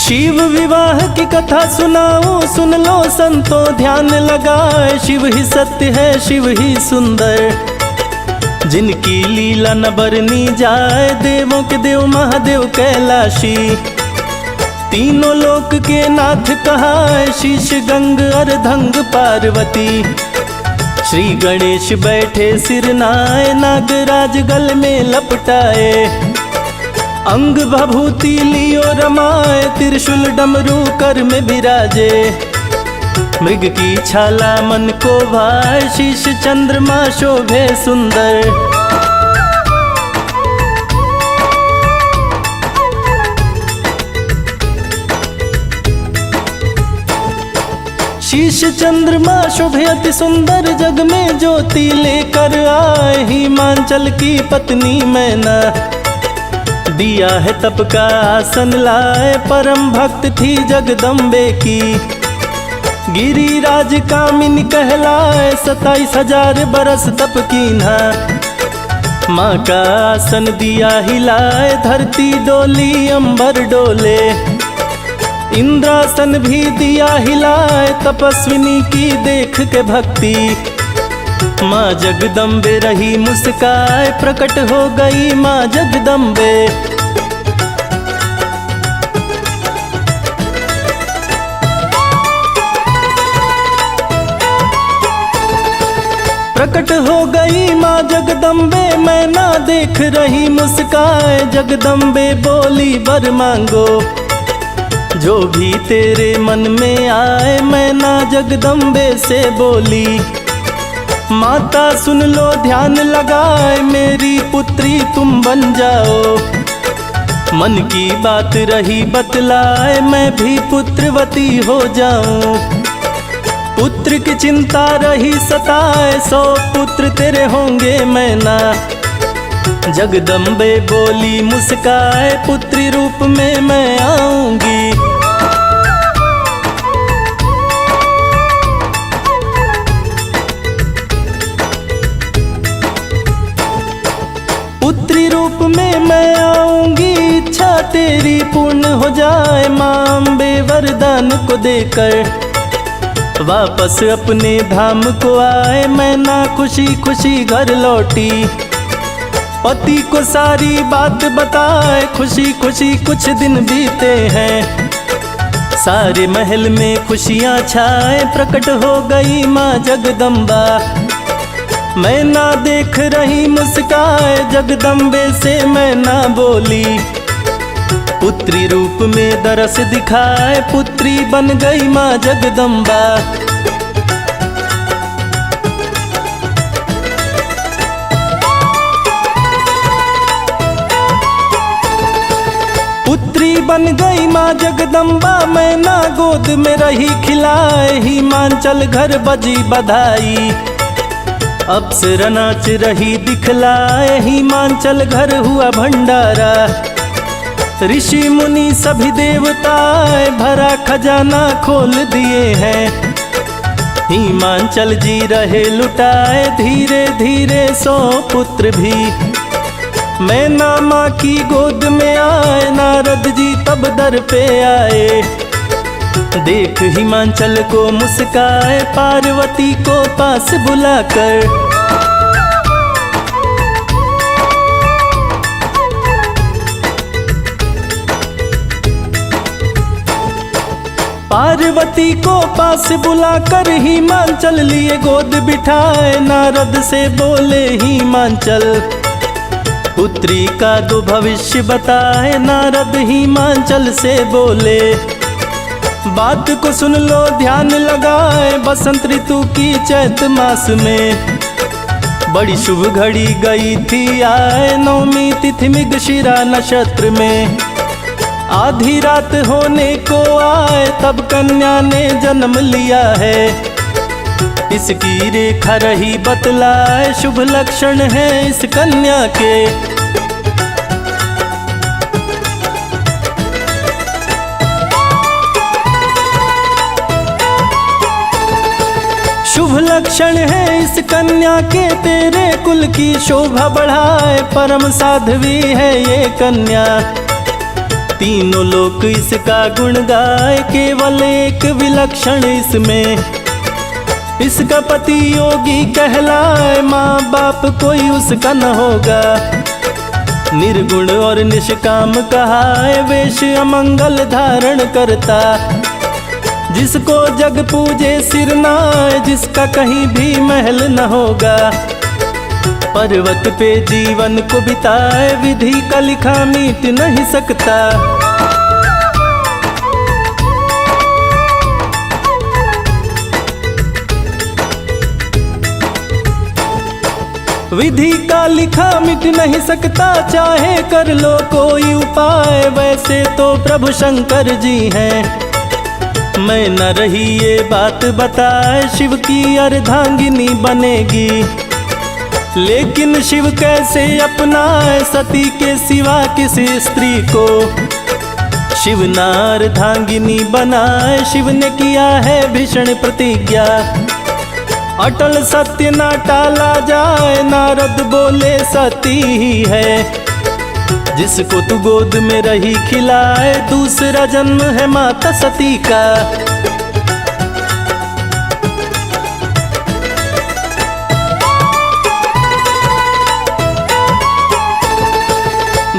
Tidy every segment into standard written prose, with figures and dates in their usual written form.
शिव विवाह की कथा सुनाऊं, सुन लो संतो ध्यान लगाए। शिव ही सत्य है, शिव ही सुंदर, जिनकी लीला न बरनी जाए। देवों के देव महादेव कैलाशी, तीनों लोक के नाथ कहाए। शीश गंग अर्धंग पार्वती, श्री गणेश बैठे सिर नाए। नागराज गल में लपटाए, अंग भभूति लियो रमाए। त्रिशूल डमरू कर में विराजे, मृग की छाला मन को भाए। शीश चंद्रमा शोभे सुंदर, शीश चंद्रमा शोभे अति सुंदर। जग में ज्योति लेकर आए, हिमांचल की पत्नी मैना। दिया है तप का आसन लाए, परम भक्त थी जगदम्बे की। गिरिराज कामिनी कहलाए, 27,000 बरस तप कीन्हा। माँ का आसन दिया हिलाए, धरती डोली अंबर डोले। इंद्रासन भी दिया हिलाए, तपस्विनी की देख के भक्ति। माँ जगदम्बे रही मुस्काए, प्रकट हो गई माँ जगदम्बे। प्रकट हो गई माँ जगदम्बे, मैं ना देख रही मुस्काए। जगदम्बे बोली वर मांगो, जो भी तेरे मन में आए। मैं ना जगदम्बे से बोली, माता सुन लो ध्यान लगाए। मेरी पुत्री तुम बन जाओ, मन की बात रही बतलाए। मैं भी पुत्रवती हो जाऊं, पुत्र की चिंता रही सताए। 100 पुत्र तेरे होंगे मैना। जगदम्बे बोली मुस्काए, पुत्री रूप में मैं आऊंगी। पुत्री रूप में मैं आऊंगी, इच्छा तेरी पूर्ण हो जाए। माँ अम्बे वरदान को देकर वापस अपने धाम को आए। मैं ना खुशी खुशी घर लौटी, पति को सारी बात बताए। खुशी खुशी कुछ दिन बीते हैं, सारे महल में खुशियाँ छाए। प्रकट हो गई माँ जगदम्बा, मैं ना देख रही मुस्काए। जगदम्बे से मैं ना बोली, पुत्री रूप में दरस दिखाए। पुत्री बन गई माँ जगदम्बा। पुत्री बन गई माँ जगदम्बा, मैं ना गोद में रही खिलाए। हिमांचल घर बजी बधाई, अप्सरा नाच रही दिखलाए। हिमांचल घर हुआ भंडारा, ऋषि मुनि सभी देवताएं। भरा खजाना खोल दिए हैं, हिमांचल जी रहे लुटाए। धीरे धीरे 100 पुत्र भी मैना माँ की गोद में आए। नारद जी तब दर पे आए, देख हिमांचल को मुस्काए। पार्वती को पास बुलाकर पार्वती को पास बुलाकर हिमांचल लिए गोद बिठाए। नारद से बोले हिमांचल, पुत्री का दो भविष्य बताए। नारद हिमांचल से बोले, बात को सुन लो ध्यान लगाए। बसंत ऋतु की चैत मास में बड़ी शुभ घड़ी गई थी आए। 9वीं तिथि मृगशिरा नक्षत्र में आधी रात होने को आए। तब कन्या ने जन्म लिया है, इसकी रेखा रही बतलाए। शुभ लक्षण है इस कन्या के, शुभ लक्षण है इस कन्या के। तेरे कुल की शोभा बढ़ाए, परम साध्वी है ये कन्या। तीनों लोक इसका गुण गाए, केवल एक विलक्षण इसमें। इसका पति योगी कहलाए, माँ बाप कोई उसका न होगा। निर्गुण और निष्काम कहाए, वेश अमंगल धारण करता। जिसको जग पूजे सिर नाए, जिसका कहीं भी महल न होगा। पर्वत पे जीवन को बिताए, विधि का लिखा मीट नहीं सकता। विधि का लिखा मिट नहीं सकता, चाहे कर लो कोई उपाय। वैसे तो प्रभु शंकर जी हैं, मैं न रही ये बात बताए। शिव की अर्धांगिनी बनेगी, लेकिन शिव कैसे अपनाए सती के सिवा किसी स्त्री को। शिव न अर्धांगिनी बनाए, शिव ने किया है भीषण प्रतिज्ञा। अटल सत्य ना टाला जाए, नारद बोले सती ही है। जिसको तू गोद में रही खिलाए, दूसरा जन्म है माता सती का।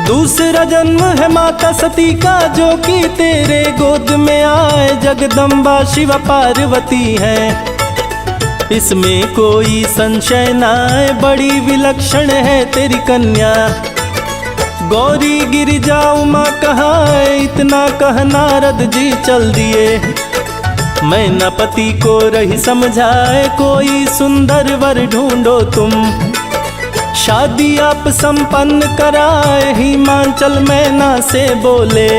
दूसरा जन्म है माता सती का, जो कि तेरे गोद में आए। जगदम्बा शिव पार्वती है, इसमें कोई संशय न आए। बड़ी विलक्षण है तेरी कन्या, गौरी गिरिजा उमा कहाए। इतना कह नारद जी चल दिए, मैं न पति को रही समझाए। कोई सुंदर वर ढूंढो तुम, शादी आप संपन्न कराए। हिमांचल मैना से बोले,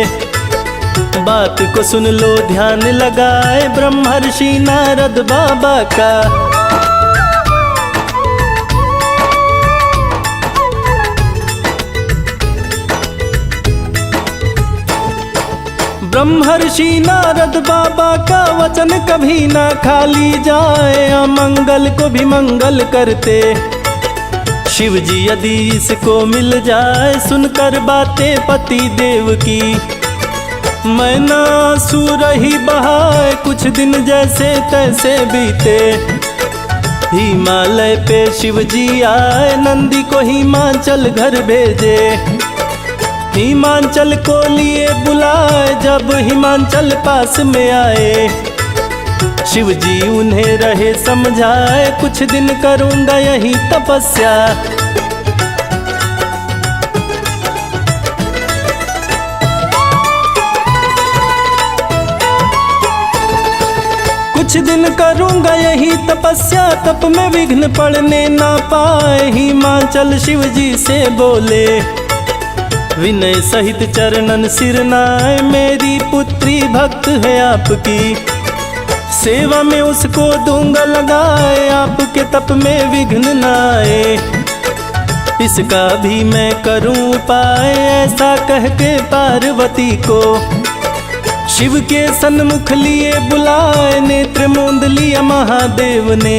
बात को सुन लो ध्यान लगाए। ब्रह्मर्षि नारद बाबा का ब्रह्मर्षि नारद बाबा का वचन कभी ना खाली जाए। अमंगल को भी मंगल करते शिव जी यदि इसको मिल जाए। सुनकर बातें पति देव की, मैना आंसू रही बहाए। कुछ दिन जैसे तैसे बीते, हिमालय पे शिव जी आए। नंदी को हिमांचल घर भेजे, हिमांचल को लिए बुलाए। जब हिमांचल पास में आए, शिव जी उन्हें रहे समझाए। कुछ दिन करूंगा यही तपस्या, कुछ दिन करूंगा यही तपस्या। तप में विघ्न पड़ने ना पाए। हिमांचल शिव जी से बोले, विनय सहित चरणन सिर नाए। मेरी पुत्री भक्त है आपकी, सेवा में उसको दूंगा लगाए। आपके तप में विघ्न न आए, इसका भी मैं करूं उपाय। ऐसा कह के पार्वती को शिव के सन्मुख लिए बुलाए। नेत्र मूंद लिया महादेव ने,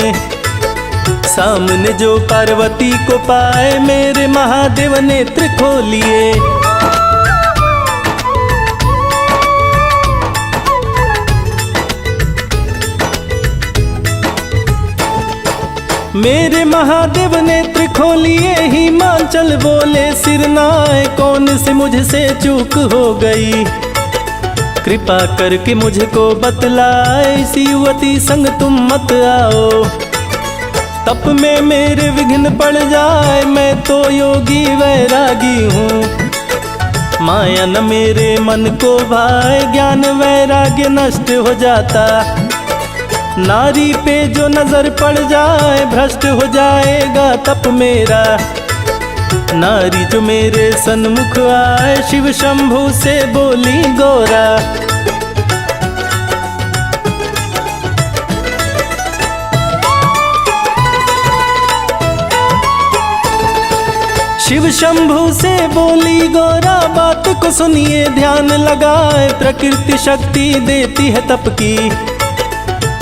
सामने जो पार्वती को पाए। मेरे महादेव नेत्र खोलिए, मेरे महादेव नेत्र खोलिए। हिमांचल बोले सिर नाए, कौन से मुझसे चूक हो गई। कृपा करके मुझको बतलाए, इसी युवती संग तुम मत आओ। तप में मेरे विघ्न पड़ जाए, मैं तो योगी वैरागी हूँ। माया न मेरे मन को भाए, ज्ञान वैराग्य नष्ट हो जाता। नारी पे जो नजर पड़ जाए, भ्रष्ट हो जाएगा तप मेरा। नारी जो मेरे सन्मुख आए, शिव शंभु से बोली गौरा। शिव शंभु से बोली गौरा, बात को सुनिए ध्यान लगाए। प्रकृति शक्ति देती है तप की,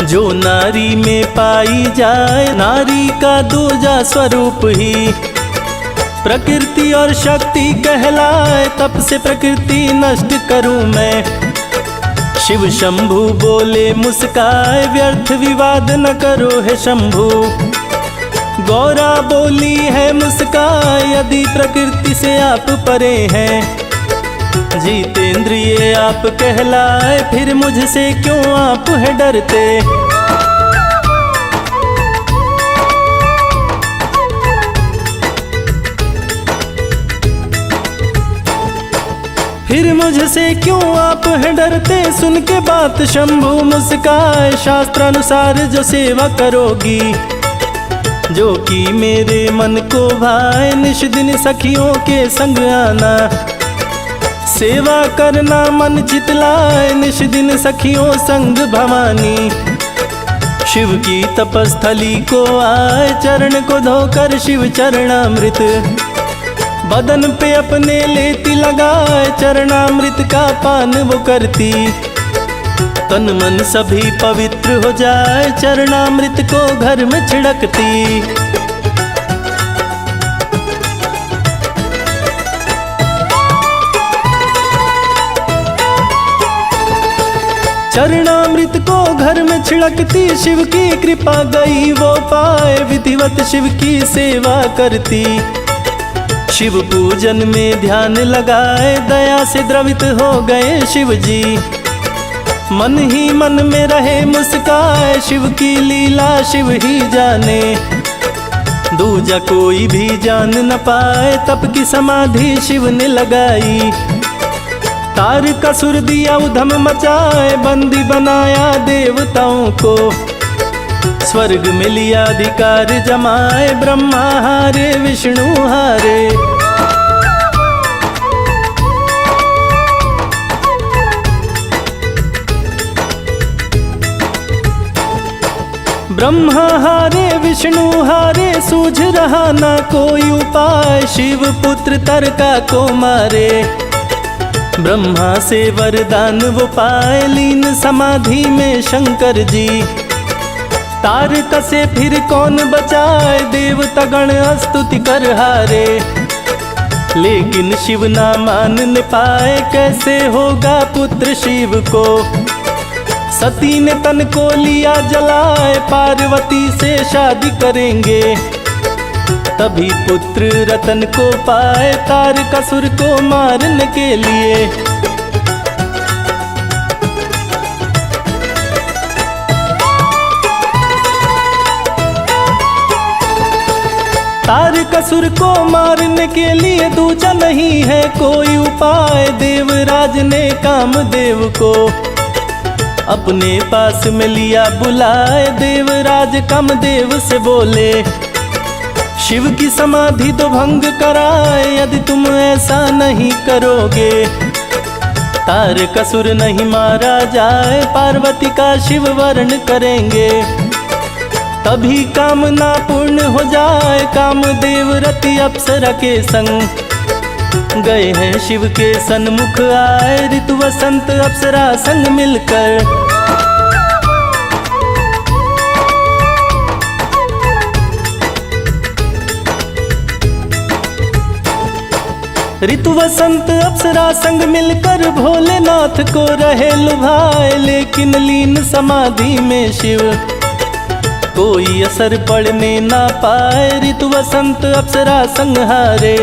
जो नारी में पाई जाए। नारी का दूजा स्वरूप ही प्रकृति और शक्ति कहलाए, तप से प्रकृति नष्ट करूं मैं। शिव शंभु बोले मुस्काए, व्यर्थ विवाद न करो है शंभु। गौरा बोली है मुस्काए, यदि प्रकृति से आप परे हैं। जीतेंद्रिय आप कहलाए, फिर मुझसे क्यों आप है डरते। फिर मुझसे क्यों आप है डरते। सुन के बात शंभु मुस्काए, शास्त्रानुसार जो सेवा करोगी, जो कि मेरे मन को भाए, निश दिन सखियों के संग आना। सेवा करना मन चितलाए, निश दिन सखियों संग भवानी। शिव की तपस्थली को आए, चरण को धोकर शिव चरणामृत बदन पे अपने लेती लगाए। चरणामृत का पान वो करती, तन मन सभी पवित्र हो जाए। चरणामृत को घर में छिड़कती। चरणामृत को घर में छिड़कती, शिव की कृपा गई वो पाए। विधिवत शिव की सेवा करती, शिव पूजन में ध्यान लगाए। दया से द्रवित हो गए शिव जी, मन ही मन में रहे मुस्काए। शिव की लीला शिव ही जाने, दूजा कोई भी जान न पाए। तप की समाधि शिव ने लगाई, तार का सुर दिया उधम मचाए। बंदी बनाया देवताओं को, स्वर्ग में लिया अधिकार जमाए। ब्रह्मा हारे विष्णु हारे, ब्रह्मा हारे विष्णु हारे। सूझ रहा ना कोई उपाय, शिव पुत्र तरका को मारे। ब्रह्मा से वरदान वो पाए, लीन समाधि में शंकर जी। तार कसे फिर कौन बचाए, देवता गण स्तुति कर हारे। लेकिन शिव ना मान पाए, कैसे होगा पुत्र शिव को। सती ने तन को लिया जलाए, पार्वती से शादी करेंगे, तभी पुत्र रतन को पाए। तारकासुर को मारने के लिए तारकासुर को मारने के लिए दूजा नहीं है कोई उपाय। देवराज ने कामदेव को अपने पास में लिया बुलाए। देवराज कामदेव से बोले, शिव की समाधि तो भंग कराए। यदि तुम ऐसा नहीं करोगे, तारकासुर नहीं मारा जाए। पार्वती का शिव वर्ण करेंगे, तभी कामना पूर्ण हो जाए। कामदेव रति अप्सरा के संग गए हैं शिव के सन्मुख आए। ऋतु वसंत अप्सरा संग मिलकर ऋतु वसंत अप्सरा संग मिलकर भोलेनाथ को रहे लुभाए। लेकिन लीन समाधि में शिव कोई असर पड़ने ना पाए। ऋतु वसंत अप्सरा संग हारे,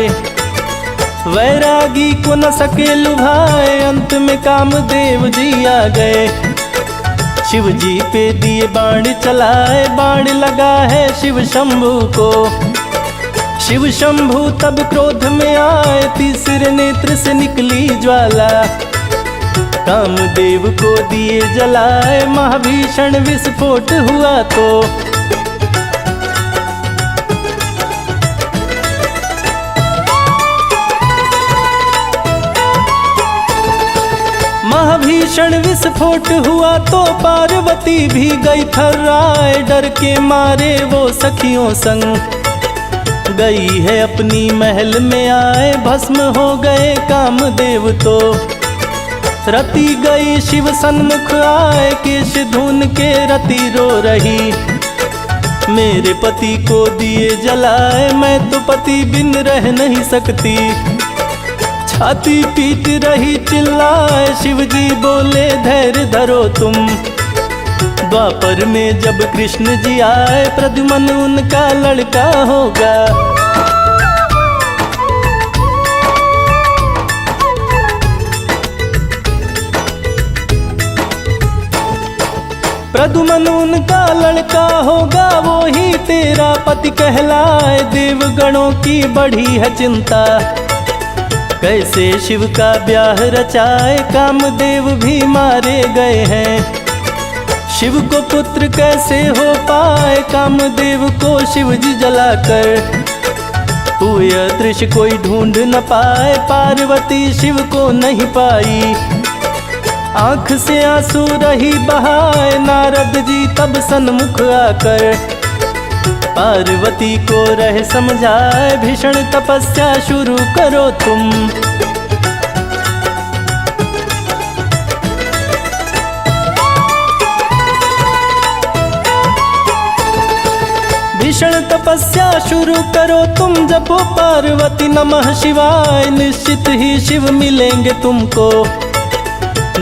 वैरागी को न सके लुभाए। अंत में कामदेव जी आ गए, शिव जी पे दिए बाण चलाए। बाण लगा है शिव शंभु को, शिव शंभु तब क्रोध में आए। तीसरे नेत्र से निकली ज्वाला, कामदेव को दिए जलाए। महाभीषण विस्फोट हुआ तो महाभीषण विस्फोट हुआ तो पार्वती भी गई थर्राए। डर के मारे वो सखियों संग गई है अपनी महल में आए। भस्म हो गए कामदेव तो रति गई शिव सन्मुख आए। केश धून के रति रो रही, मेरे पति को दिए जलाए, मैं तो पति बिन रह नहीं सकती। छाती पीट रही चिल्लाए, शिव जी बोले धैर्य धरो तुम। द्वापर में जब कृष्ण जी आए, प्रद्युमन उनका लड़का होगा। प्रद्युमन उनका लड़का होगा, वो ही तेरा पति कहलाए। देवगणों की बढ़ी है चिंता, कैसे शिव का ब्याह रचाए। कामदेव भी मारे गए हैं, शिव को पुत्र कैसे हो पाए। कामदेव को शिव जी जलाकर पूय दृश्य कोई ढूंढ न पाए। पार्वती शिव को नहीं पाई, आंख से आंसू रही बहाए। नारद जी तब सन्मुख आकर पार्वती को रह समझाए। भीषण तपस्या शुरू करो तुम। भीषण तपस्या शुरू करो तुम, जपो पार्वती नमः शिवाय। निश्चित ही शिव मिलेंगे तुमको,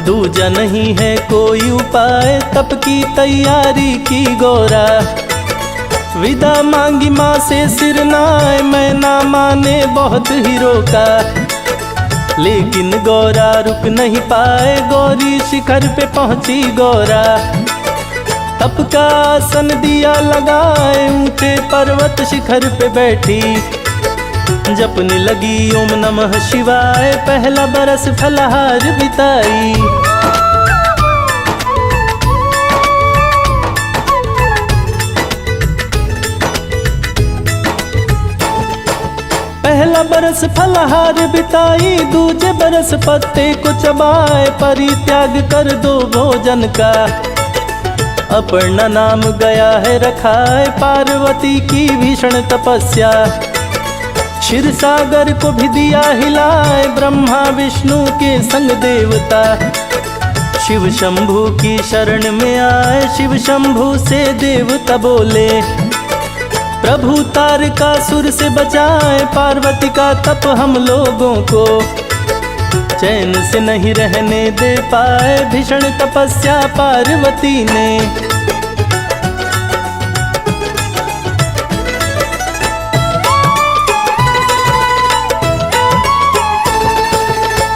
दूजा नहीं है कोई उपाय। तप की तैयारी की गौरा, विदा मांगी माँ से सिर नाए। मैं ना माने बहुत ही रोका, लेकिन गौरा रुक नहीं पाए। गौरी शिखर पे पहुंची गौरा, तप का आसन दिया लगाए। ऊंचे पर्वत शिखर पे बैठी, जपने लगी ओम नमः शिवाय। पहला बरस फलहार बिताई, पहला बरस फलहार बिताई। दूजे बरस पत्ते को चबाए, परित्याग कर दो भोजन का। अपर्णा नाम गया है रखाए, पार्वती की भीषण तपस्या। क्षीर सागर को भी दिया हिलाए, ब्रह्मा विष्णु के संग देवता। शिव शंभु की शरण में आए, शिव शंभु से देवता बोले प्रभु तारकासुर से बचाए। पार्वती का तप हम लोगों को चैन से नहीं रहने दे पाए। भीषण तपस्या पार्वती ने,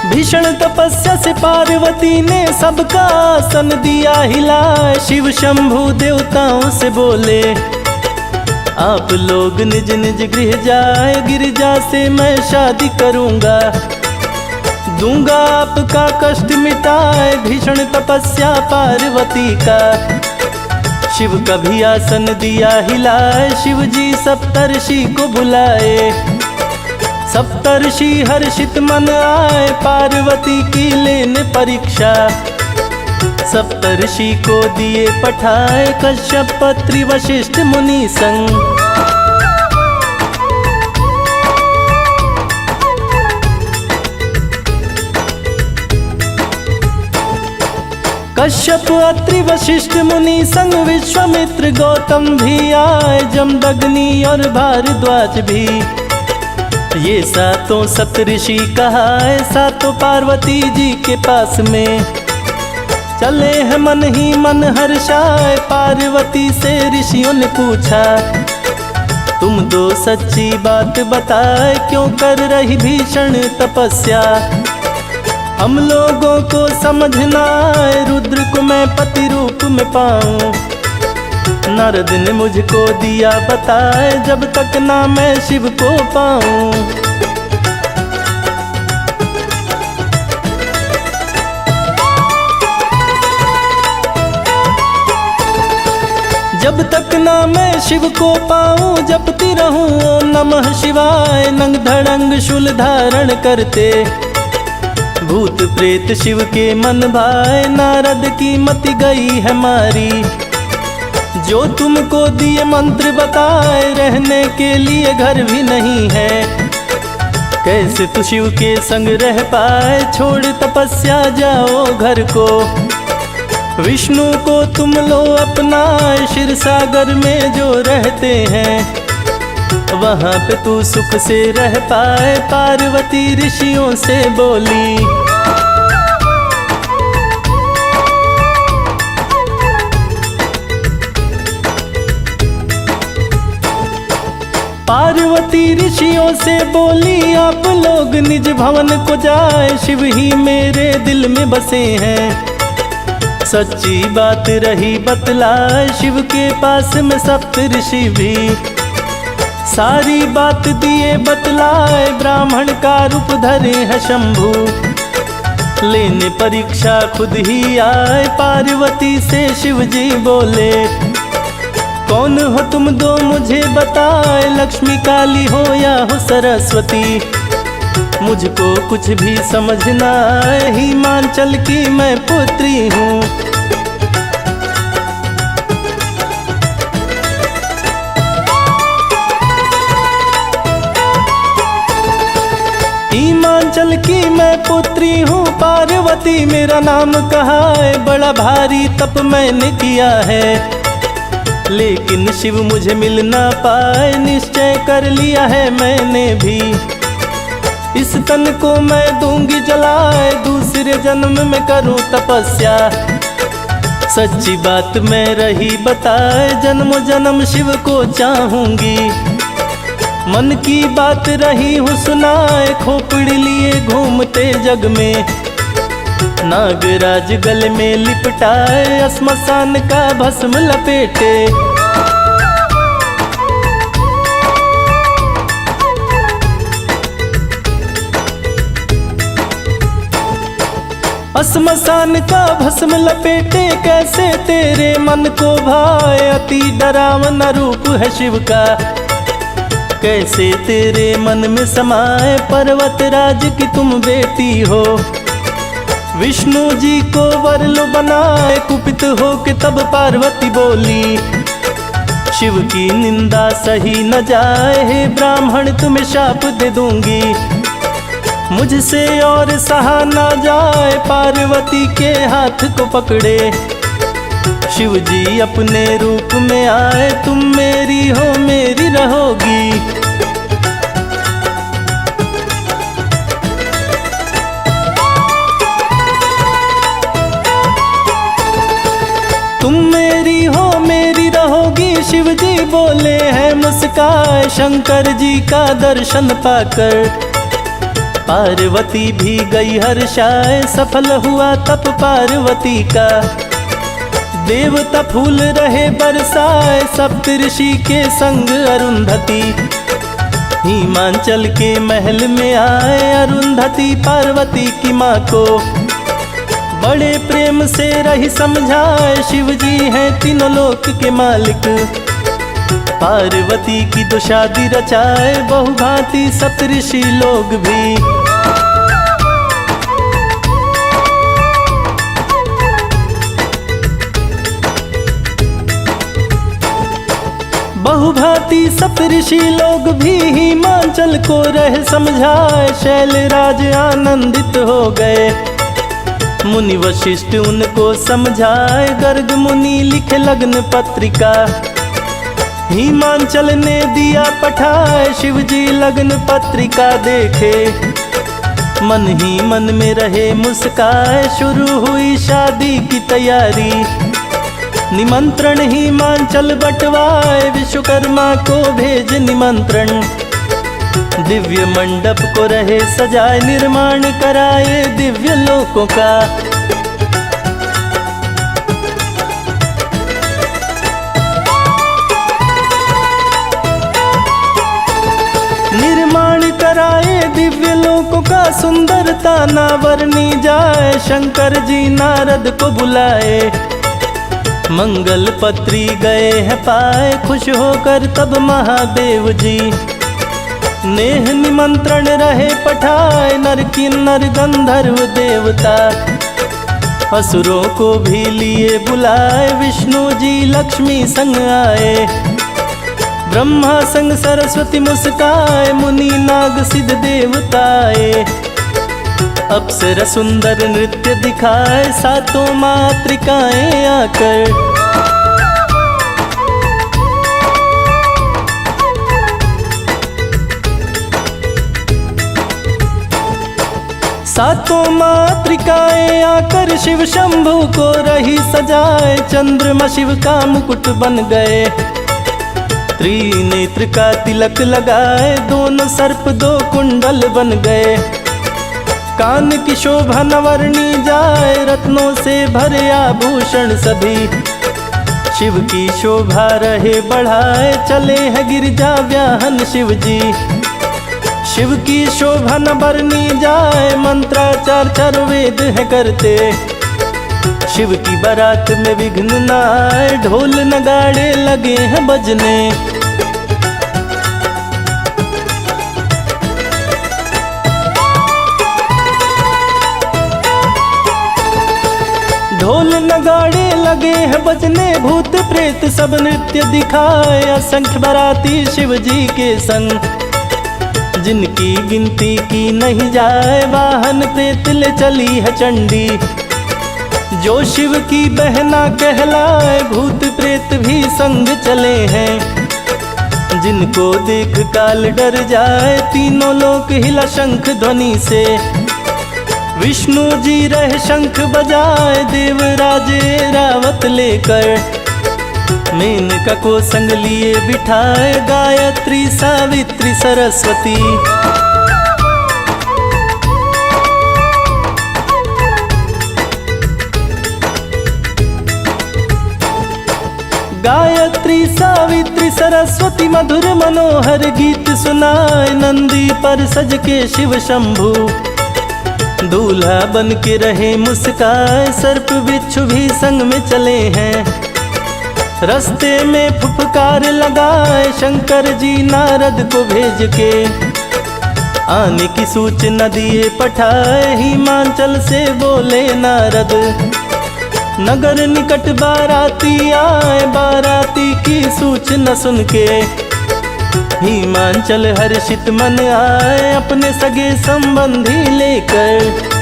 भीषण तपस्या से पार्वती ने सबका आसन दिया हिलाए। शिव शंभु देवताओं से बोले आप लोग निज निज गृह जाए। गिरिजा से मैं शादी करूंगा, दूंगा आपका कष्ट मिटाए। भीषण तपस्या पार्वती का, शिव का भी आसन दिया हिलाए। शिव जी सप्तर्षि को बुलाए, सप्तर्षि हर्षित मन आए। पार्वती की लेने परीक्षा, सप्तर्षि को दिए पठाए। कश्यप पत्री वशिष्ठ मुनि संग, कश्यप अत्रि वशिष्ठ मुनि संग। विश्वामित्र गौतम भी आए, जमदग्नि और भारद्वाज भी। ये सातों सप्तऋषि कहाए, सातों पार्वती जी के पास में चले हैं मन ही मन हर्षाए। पार्वती से ऋषियों ने पूछा तुम दो सच्ची बात बताए, क्यों कर रही भीषण तपस्या। हम लोगों को समझना आए, रुद्र को मैं पति रूप में पाऊं। नारद ने मुझको दिया बताए, जब तक ना मैं शिव को पाऊं। जब तक ना मैं शिव को पाऊं, जपती रहूं ओम नमः शिवाय। नंग धड़ंग शूल धारण करते, भूत प्रेत शिव के मन भाए। नारद की मति गई है मारी, जो तुमको दिए मंत्र बताए। रहने के लिए घर भी नहीं है, कैसे तू शिव के संग रह पाए। छोड़ तपस्या जाओ घर को, विष्णु को तुम लो अपना, क्षीर सागर में जो रहते हैं वहाँ पे तू सुख से रह पाए। पार्वती ऋषियों से बोली, पार्वती ऋषियों से बोली, आप लोग निज भवन को जाए, शिव ही मेरे दिल में बसे हैं। सच्ची बात रही बतलाए, शिव के पास में सप्त ऋषि भी सारी बात दिए बतलाए। ब्राह्मण का रूप धरे है शंभु, लेने परीक्षा खुद ही आए। पार्वती से शिव जी बोले, कौन हो तुम दो मुझे बताए, लक्ष्मी काली हो या हो सरस्वती, मुझको कुछ भी समझ ना आए। हिमांचल की मैं पुत्री हूँ। हिमांचल की मैं पुत्री हूँ, पार्वती मेरा नाम कहा है। बड़ा भारी तप मैंने किया है, लेकिन शिव मुझे मिल ना पाए। निश्चय कर लिया है मैंने भी, इस तन को मैं दूंगी जलाए। दूसरे जन्म में करूं तपस्या, सच्ची बात मैं रही बताए। जन्म जन्म शिव को चाहूंगी, मन की बात रही हूँ सुनाए। खोपड़ी लिए घूमते जग में, नागराज गले में लिपटाए। श्मशान का भस्म लपेटे, श्मशान का भस्म लपेटे। कैसे तेरे मन को भाए, अति डरावना रूप है शिव का। कैसे तेरे मन में समाए, पर्वत राज की तुम बेटी हो। विष्णु जी को वर लो बनाए, कुपित हो के तब पार्वती बोली, शिव की निंदा सही न जाए। हे ब्राह्मण तुम्हें शाप दे दूंगी, मुझसे और सहा ना जाए। पार्वती के हाथ को पकड़े शिव जी अपने रूप में आए। तुम मेरी हो मेरी रहोगी, तुम मेरी हो मेरी रहोगी। शिव जी बोले हैं मुस्काए, शंकर जी का दर्शन पाकर पार्वती भी गई हर्षाए। सफल हुआ तप पार्वती का, देवता फूल रहे बरसाए। सप्तऋषि के संग अरुंधति हिमांचल के महल में आए। अरुंधति पार्वती की माँ को बड़े प्रेम से रही समझाए। शिव जी हैं तीनों लोक के मालिक, पार्वती की तो शादी रचाए। बहुभांति सप्तऋषि लोग भी बहुभांति सप्तऋषि लोग भी हिमांचल को रह समझाए। शैलराज आनंदित हो गए, मुनि वशिष्ठ उनको समझाए। गर्ग मुनि लिखे लग्न पत्रिका, हिमांचल ने दिया पठाए। शिव जी लग्न पत्रिका देखे, मन ही मन में रहे मुस्काए। शुरू हुई शादी की तैयारी, निमंत्रण हिमांचल बंटवाए। विश्वकर्मा को भेज निमंत्रण, दिव्य मंडप को रहे सजाए। निर्माण कराए दिव्य लोकों का, निर्माण कराए दिव्य लोकों का। सुंदरता ना वर्णी जाए, शंकर जी नारद को बुलाए। मंगल पत्री गए हैं पाए, खुश होकर तब महादेव जी नेह निमंत्रण रहे पठाए। नर किन्नर गंधर्व देवता असुरों को भी लिए बुलाए। विष्णु जी लक्ष्मी संग आए, ब्रह्मा संग सरस्वती मुस्काए। मुनि नाग सिद्ध देवताए, अप्सरा सुंदर नृत्य दिखाए सातों मातृकाएं आकर। सातों मातृकाएं आकर शिव शंभु को रही सजाए, चंद्रमा शिव का मुकुट बन गए। त्रिनेत्र का तिलक लगाए, दोनों सर्प दो कुंडल बन गए। कान की शोभा नवर्णी जाए, रत्नों से भरे आभूषण सभी। शिव की शोभा रहे बढ़ाए, चले हैं गिरजा व्याहन शिव जी। शिव की शोभा न बरनी जाए, मंत्राचार चार वेद है करते। शिव की बारात में विघ्न न आए, ढोल नगाड़े लगे हैं बजने। ढोल नगाड़े लगे हैं बजने, भूत प्रेत सब नृत्य दिखाए। असंख्य बाराती शिव जी के संग, जिनकी गिनती की नहीं जाए। वाहन प्रेत ले चली है चंडी, जो शिव की बहना कहलाए। भूत प्रेत भी संग चले हैं, जिनको देख काल डर जाए। तीनों लोक हिला शंख ध्वनि से, विष्णु जी रहे शंख बजाए। देवराज रावत लेकर, मेनका को संग लिए बिठाए। गायत्री सावित्री सरस्वती, गायत्री सावित्री सरस्वती मधुर मनोहर गीत सुनाए। नंदी पर सज के शिव शंभु, दूल्हा बन के रहे मुस्काए। सर्प बिच्छू भी संग में चले हैं, रस्ते में फुफकार लगाए। शंकर जी नारद को भेज के, आने की सूचना दिए पठाए। हिमाचल से बोले नारद, नगर निकट बाराती आए। बाराती की सूचना सुन के, हिमाचल हर्षित मन आए। अपने सगे संबंधी लेकर,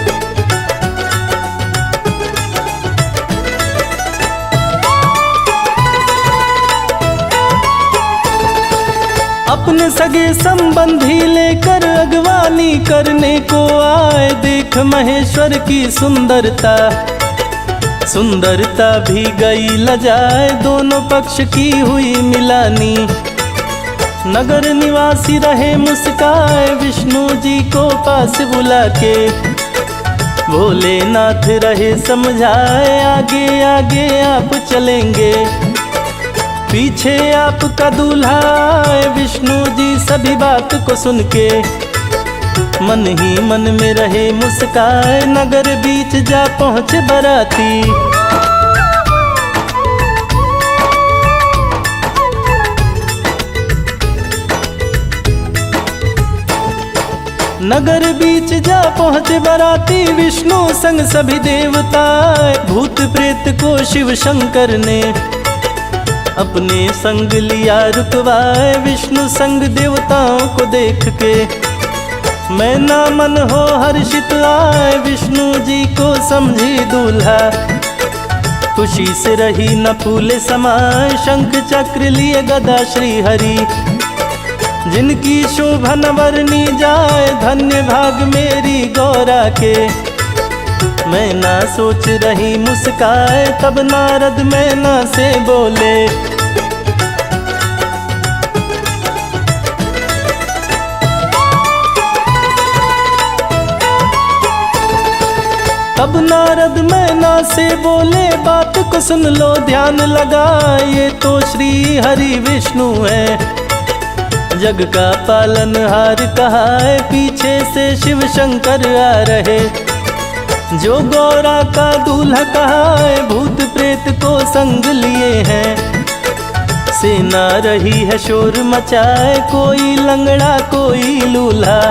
अपने सगे संबंधी लेकर अगवानी करने को आए। देख महेश्वर की सुंदरता, सुंदरता भी गई लजाए। दोनों पक्ष की हुई मिलानी, नगर निवासी रहे मुस्काए। विष्णु जी को पास बुला के, भोलेनाथ रहे समझाए। आगे आगे आप चलेंगे, पीछे आपका दूल्हा आए। विष्णु जी सभी बात को सुन के, मन ही मन में रहे मुस्काए। नगर बीच जा पहुँचे बाराती, नगर बीच जा पहुँचे बाराती। विष्णु संग सभी देवता, भूत प्रेत को शिव शंकर ने अपने संग लिया रुकवाए। विष्णु संग देवताओं को देख के, मैं ना मन हो हर्षित आए। विष्णु जी को समझी दूल्हा, खुशी से रही न फूले समाए। शंख चक्र लिए गदा श्री हरि, जिनकी शोभा न वर्णी जाए। धन्य भाग मेरी गौरा के, मैं ना सोच रही मुस्काए। तब नारद मैना से बोले, तब नारद मैना से बोले, बात को सुन लो ध्यान लगाए। ये तो श्री हरि विष्णु है, जग का पालनहार कहा है। पीछे से शिव शंकर आ रहे, जो गौरा का दूल्हा कहा है। भूत प्रेत को संग लिए हैं, सेना रही है शोर मचाए। कोई लंगड़ा कोई लूल्हा,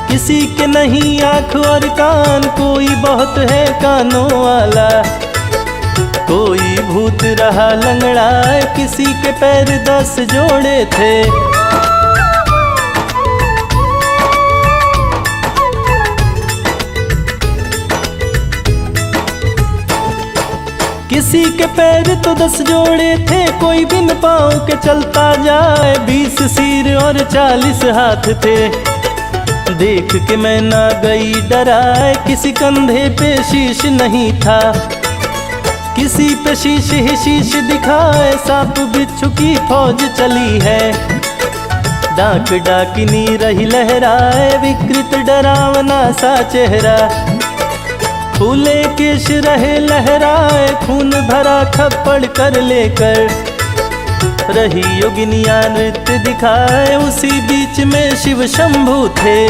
किसी के नहीं आँख और कान। कोई बहुत है कानों वाला, कोई भूत रहा लंगड़ा। किसी के पैर 10 जोड़े थे, किसी के पैर तो 10 जोड़े थे, कोई बिन पाँव के चलता जाए। 20 सिर और 40 हाथ थे, देख के मैं ना गई डराए। किसी कंधे पे शीश नहीं था, किसी पे शीश ही शीश दिखाए। सांप बिच्छू की फौज चली है, डाक डाकिनी रही लहराए। विकृत डरावना सा चेहरा, फूले केश रहे लहराए। खून भरा खप्पड़ कर लेकर रही योगिनिया नृत्य दिखाए। उसी बीच में शिव शंभू थे,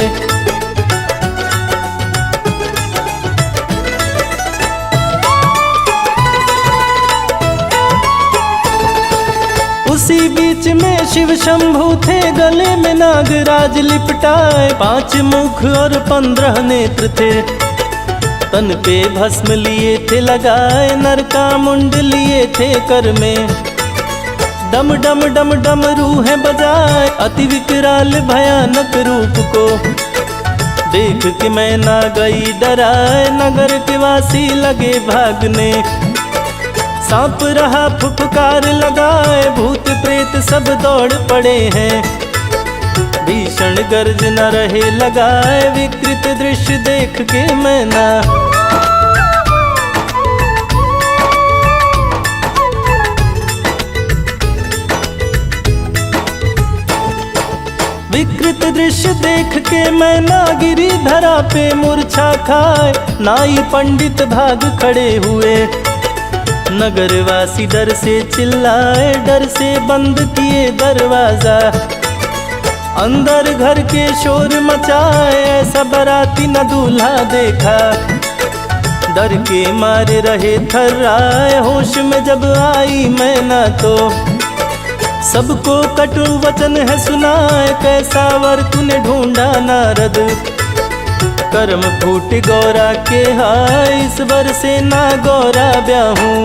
उसी बीच में शिव शंभू थे। गले में नागराज लिपटाए, 5 मुख और 15 नेत्र थे। तन पे भस्म लिए थे लगाए, नर का मुंड लिए थे कर में। डम डम डम डम रूहें बजाए, अति विकराल भयानक रूप को देख के मैं ना गई डराए। नगर के वासी लगे भागने, सांप रहा फुफकार लगाए। भूत प्रेत सब दौड़ पड़े हैं, भीषण गर्जना रहे लगाए। विकृत दृश्य देख के मैं ना विकृत दृश्य देख के मैं ना गिरी धरा पे मूर्छा खाए। नाई पंडित भाग खड़े हुए, नगरवासी डर से चिल्लाए। डर से बंद किए दरवाजा, अंदर घर के शोर मचाए। ऐसा बाराती न दूल्हा देखा, डर के मारे रहे थर्राए। होश में जब आई मैं ना तो सबको कटु वचन है सुनाए। कैसा वर तूने ढूंढा नारद, कर्म फूट गौरा के हाय। इस वर से ना गौरा ब्याहूं,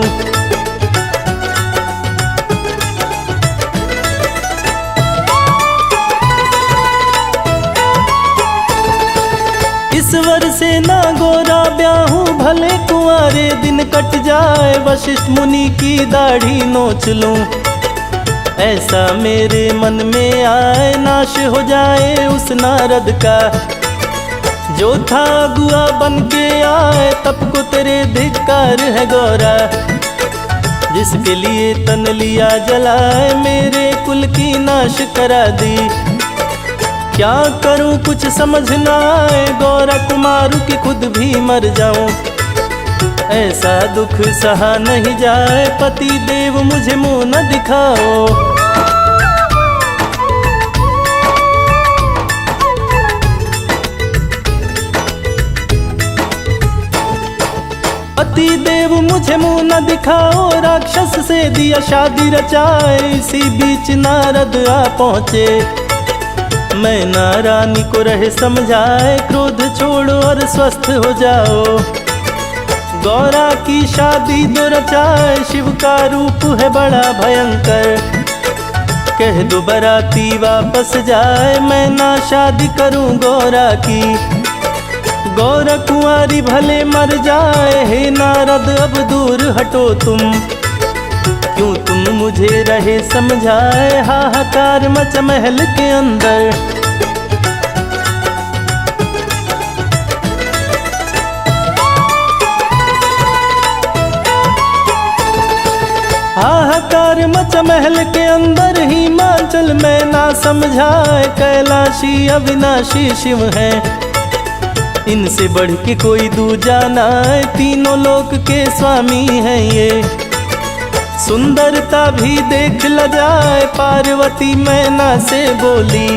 इस वर से ना गोरा ब्याहूं। भले कुंवारे दिन कट जाए, वशिष्ठ मुनि की दाढ़ी नोच लूं। ऐसा मेरे मन में आए, नाश हो जाए उस नारद का जो था अगुआ बन के आए। तब को तेरे धिक्कार है गौरा, जिसके लिए तन लिया जलाए। मेरे कुल की नाश करा दी, क्या करूं कुछ समझ ना आए। गौरा कुमार की खुद भी मर जाऊं, ऐसा दुख सहा नहीं जाए। पति देव मुझे मुंह न दिखाओ, पति देव मुझे मुंह न दिखाओ। राक्षस से दिया शादी रचाए, इसी बीच नारद आ पहुँचे। मैं नारानी को रहे समझाए, क्रोध छोड़ो और स्वस्थ हो जाओ। गौरा की शादी दो रचाए, शिव का रूप है बड़ा भयंकर। कह दो बराती वापस जाए, मैं ना शादी करूं गौरा की। गौरा कुंवारी भले मर जाए, हे नारद अब दूर हटो तुम। क्यों तुम मुझे रहे समझाए, हाहाकार मच महल के अंदर। हाहाकार मच महल के अंदर, हिमाचल में ना समझाए। कैलाशी अविनाशी शिव है, इनसे बढ़ के कोई दूजा ना है। तीनों लोक के स्वामी हैं ये, सुंदरता भी देख ल जाए। पार्वती मैना से बोली,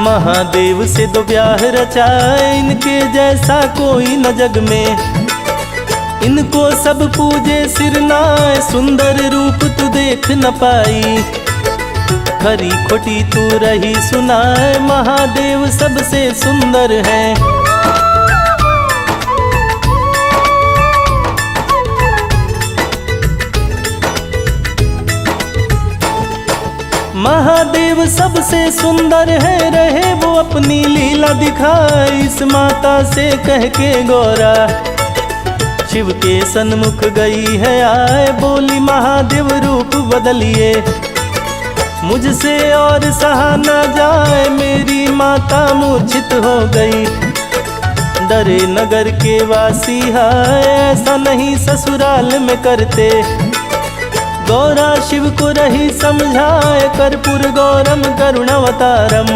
महादेव से दो ब्याह रचाए। इनके जैसा कोई न जग में, इनको सब पूजे सिर नाए। सुंदर रूप तू देख न पाई, खरी खोटी तू रही सुनाए। महादेव सबसे सुंदर है, महादेव सबसे सुंदर है। रहे वो अपनी लीला दिखाए, इस माता से कह के गौरा शिव के सन्मुख गई है आए, बोली महादेव रूप बदलिए। मुझसे और सहा न जाए, मेरी माता मूर्छित हो गई। डरे नगर के वासी हाय, ऐसा नहीं ससुराल में करते। गौरा शिव को रही समझाए, कर्पूर गौरम करुणावतारम।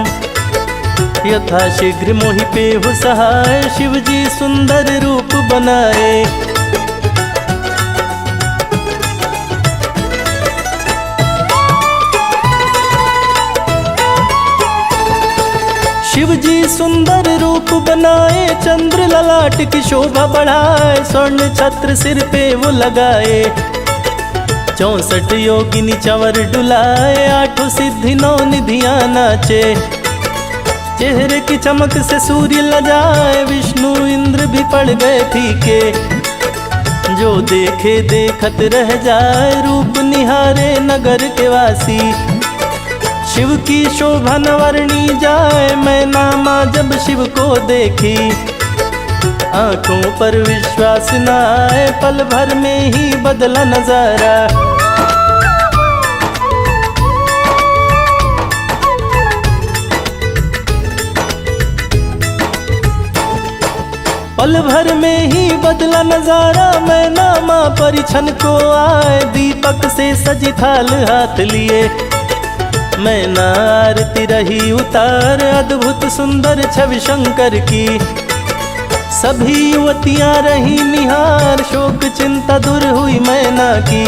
यथा शीघ्र मोहि पेहु सहाय, शिव जी सुंदर रूप बनाए। शिव जी सुंदर रूप बनाए, चंद्र ललाट की शोभा बढ़ाए। स्वर्ण छत्र सिर पे वो लगाए, 64 योगिनी चंवर डुलाए। 8 सिद्धि 9 निधियां नाचे, चेहरे की चमक से सूर्य लजाए। विष्णु इंद्र भी पड़ गए फीके, जो देखे देखत रह जाए। रूप निहारे नगर के वासी, शिव की शोभा न वर्णी जाए। मैं नामा जब शिव को देखी, आंखों पर विश्वास न आए। पल भर में ही बदला नजारा, पल भर में ही बदला नजारा। मैं नामा परिछन को आए, दीपक से सजी थाल हाथ लिए। मैं ना आरती रही उतार, अद्भुत सुंदर छवि शंकर की। सभी युवतियां रही निहार, शोक चिंता दूर हुई मैना की।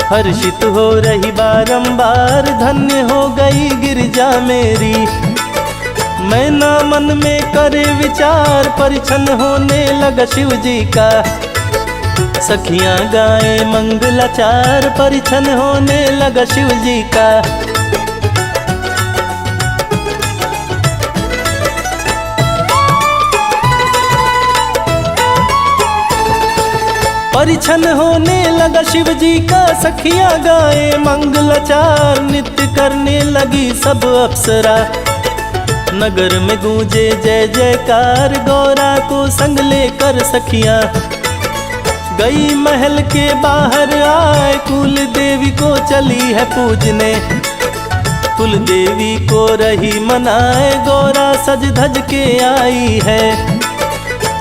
हर्षित हो रही बारंबार, धन्य हो गई गिरिजा मेरी। मैना मन में करे विचार, परिछन होने लगा शिव जी का। सखियां गाए मंगलाचार, परिछन होने लगा शिव जी का। परिछन होने लगा शिव जी का, सखियां गाए मंगलाचार। नित्य करने लगी सब अप्सरा, नगर में गूंजे जय जयकार। गौरा को संग लेकर सखियां गई महल के बाहर आए। कुल देवी को चली है पूजने, कुल देवी को रही मनाए। गौरा सज धज के आई है,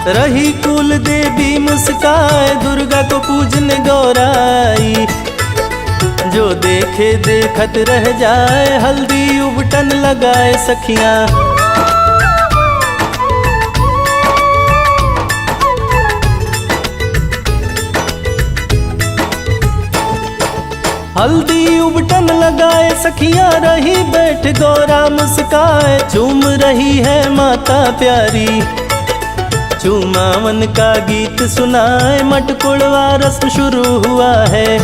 रही कुल देवी मुस्काए। दुर्गा को पूजने गौरा आई, जो देखे देखत रह जाए। हल्दी उबटन लगाए सखियां, हल्दी उबटन लगाए सखियां। रही बैठ गौरा मुस्काए, चूम रही है माता प्यारी। चूमावन का गीत सुनाए, मटकुड़वा रस्म शुरू हुआ है।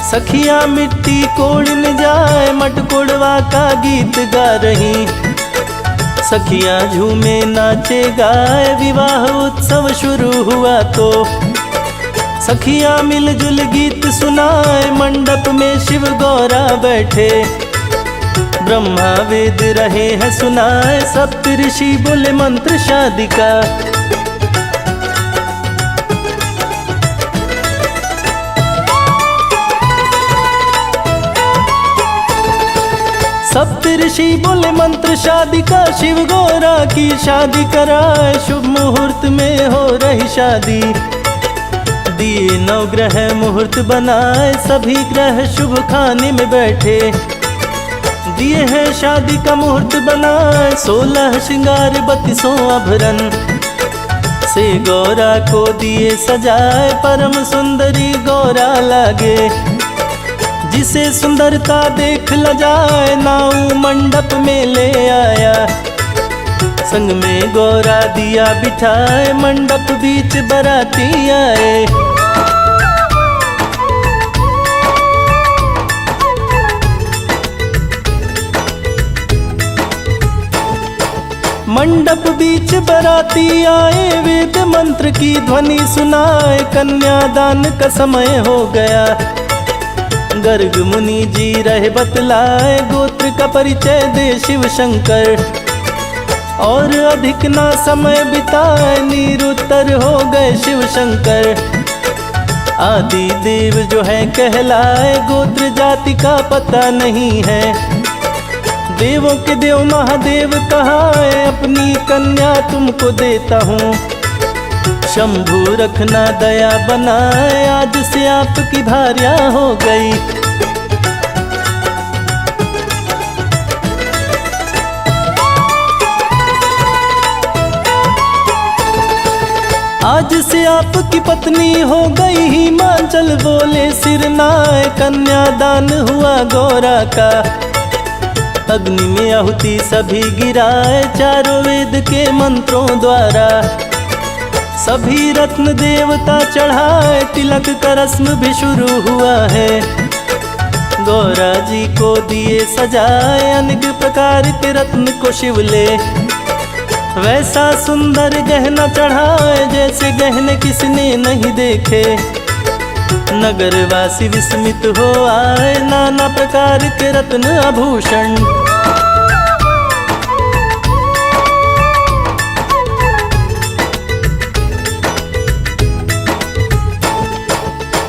सखियां मिट्टी कोड़ने जाए, मटकुड़वा का गीत गा रही। सखियां झूमे नाचे गाए, विवाह उत्सव शुरू हुआ तो। सखियां मिलजुल गीत सुनाए, मंडप में शिव गौरा बैठे। ब्रह्मा वेद रहे हैं सुनाए, सप्त ऋषि बोले मंत्र शादी का। सप्त ऋषि बोले मंत्र शादी का। शिव गौरा की शादी कराए, शुभ मुहूर्त में हो रही शादी। दिए 9 ग्रह मुहूर्त बनाए, सभी ग्रह शुभ खाने में बैठे। दिए हैं शादी का मुहूर्त बनाए, 16 श्रृंगार 32 आभरण से गौरा को दिए सजाए। परम सुंदरी गौरा लागे, जिसे सुंदरता देख ल जाए। नाऊ मंडप में ले आया, संग में गौरा दिया बिठाए। मंडप बीच बराती आए, मंडप बीच बराती आए। वेद मंत्र की ध्वनि सुनाए, कन्यादान का समय हो गया। गर्ग मुनि जी रहे बतलाए, गोत्र का परिचय दे शिव शंकर। और अधिक ना समय बिताए निरुत्तर हो गए शिव शंकर। आदि देव जो है कहलाए, गोत्र जाति का पता नहीं है। देवों के देव महादेव कहाए, अपनी कन्या तुमको देता हूँ। शंभु रखना दया बनाए, आज से आपकी भार्या हो गई। आज से आपकी पत्नी हो गई। हिमाचल बोले सिरनाए, कन्यादान हुआ गौरा का। अग्नि में आहुति सभी गिराए, चारों वेद के मंत्रों द्वारा। सभी रत्न देवता चढ़ाए, तिलक का रस्म भी शुरू हुआ है। गौरा जी को दिए सजाए, अनेक प्रकार के रत्न को शिवले। वैसा सुंदर गहना चढ़ाए, जैसे गहने किसने नहीं देखे। नगरवासी विस्मित हो आए, नाना प्रकार के रत्न आभूषण।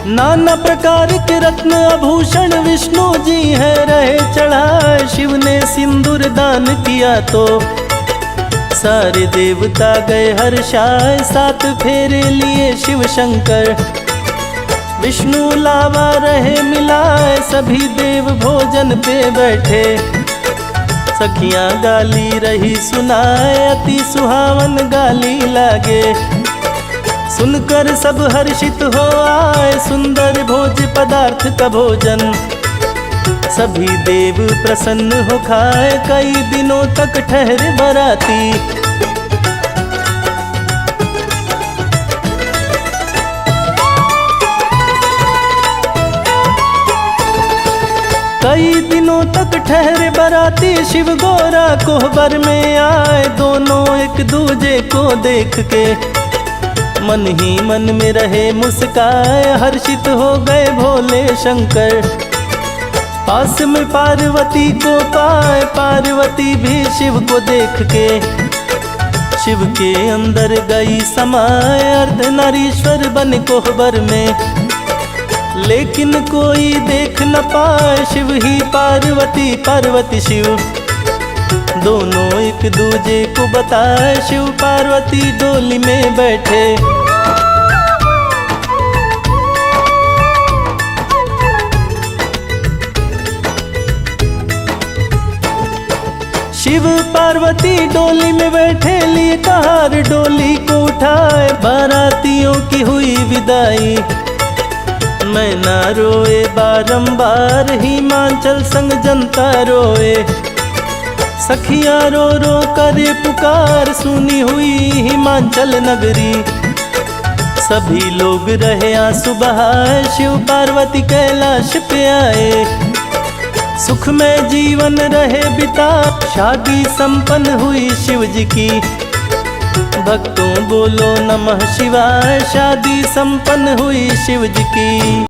नाना प्रकार के रत्न आभूषण विष्णु जी है रहे चढ़ाए। शिव ने सिंदूर दान किया तो सारे देवता गए हर्षाए। 7 फेरे लिए शिव शंकर, विष्णु लावा रहे मिलाए। सभी देव भोजन पे बैठे, सखियां गाली रही सुनाए। अति सुहावन गाली लागे, सुनकर सब हर्षित हो आए। सुंदर भोज पदार्थ का भोजन, सभी देव प्रसन्न हो खाए। कई दिनों तक ठहरे बराती, कई दिनों तक ठहरे बराती। शिव गौरा कोहबर में आए, दोनों एक दूजे को देख के मन ही मन में रहे मुस्काए। हर्षित हो गए भोले शंकर, पास में पार्वती को पाए। पार्वती भी शिव को देख के शिव के अंदर गई समाए। अर्धनारीश्वर बने कोहबर में, लेकिन कोई देख न पाए। शिव ही पार्वती, पार्वती शिव, दोनों एक दूजे को बताए। शिव पार्वती डोली में बैठे, शिव पार्वती डोली में बैठे। लिए कहार डोली को उठाए, बारातियों की हुई विदाई। मैं ना रोए बारंबार, हिमाचल संग जनता रोए। सखियां रो रो करे पुकार, सुनी हुई हिमाचल नगरी। सभी लोग रहे आंसू बहाए, शिव पार्वती कैलाश पे आए। सुख में जीवन रहे बिता, शादी संपन्न हुई शिव जी की। भक्तों बोलो नमः शिवाय, शादी संपन्न हुई शिव जी की।